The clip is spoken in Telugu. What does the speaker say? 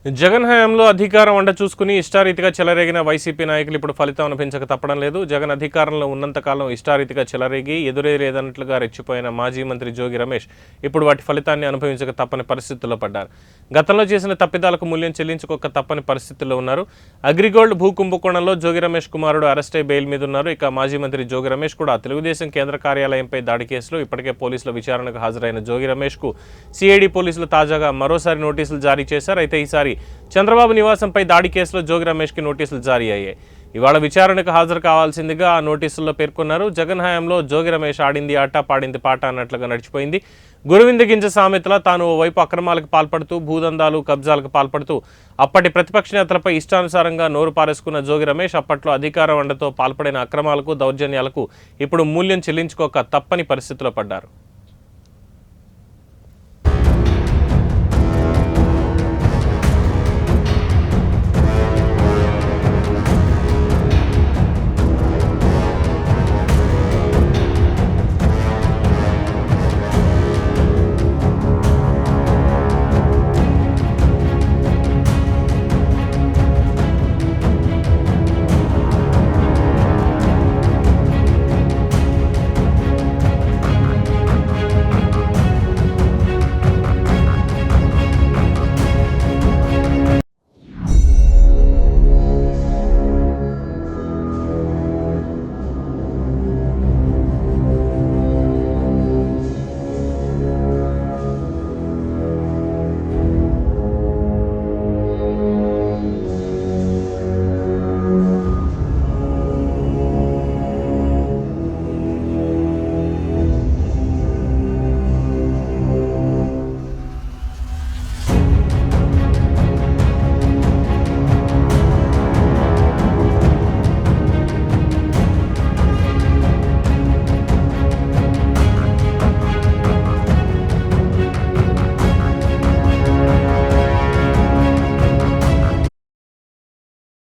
జగన్ హయాంలో అధికారం వంట చూసుకుని ఇష్టారీతిగా చెలరేగిన వైసీపీ నాయకులు ఇప్పుడు ఫలితం అనిపించక తప్పడం లేదు. జగన్ అధికారంలో ఉన్నంతకాలం ఇష్టారీతిగా చెలరేగి ఎదురే లేదన్నట్లుగా రెచ్చిపోయిన మాజీ మంత్రి జోగి రమేష్ ఇప్పుడు వాటి ఫలితాన్ని అనుభవించక తప్పని పరిస్థితుల్లో పడ్డారు. గతంలో చేసిన తప్పిదాలకు మూల్యం చెల్లించుకోక తప్పని పరిస్థితుల్లో ఉన్నారు. అగ్రిగోల్డ్ భూ కుంభకోణంలో జోగి రమేష్ కుమారుడు అరెస్ట్ అయి బెయిల్ మీద ఉన్నారు. ఇక మాజీ మంత్రి జోగి రమేష్ కూడా తెలుగుదేశం కేంద్ర కార్యాలయంపై దాడి కేసులో ఇప్పటికే పోలీసుల విచారణకు హాజరైన జోగి రమేష్కు సిఐడి పోలీసులు తాజాగా మరోసారి నోటీసులు జారీ చేశారు. అయితే ఈసారి చంద్రబాబు నివాసంపై దాడి కేసులో జోగి రమేష్కి నోటీసులు జారీ అయ్యాయి. ఇవాళ విచారణకు హాజరు కావాల్సిందిగా ఆ నోటీసుల్లో పేర్కొన్నారు. జగన్ హయాంలో జోగి రమేష్ ఆడింది ఆట పాడింది పాట అన్నట్లుగా నడిచిపోయింది. గురువింద గింజ సామెతలా తాను ఓవైపు అక్రమాలకు పాల్పడుతూ భూదందాలు కబ్జాలకు పాల్పడుతూ అప్పటి ప్రతిపక్ష నేతలపై ఇష్టానుసారంగా నోరు పారేసుకున్న జోగి రమేష్ అప్పట్లో అధికార వండతో పాల్పడిన అక్రమాలకు దౌర్జన్యాలకు ఇప్పుడు మూల్యం చెల్లించుకోక తప్పని పరిస్థితిలో పడ్డారు.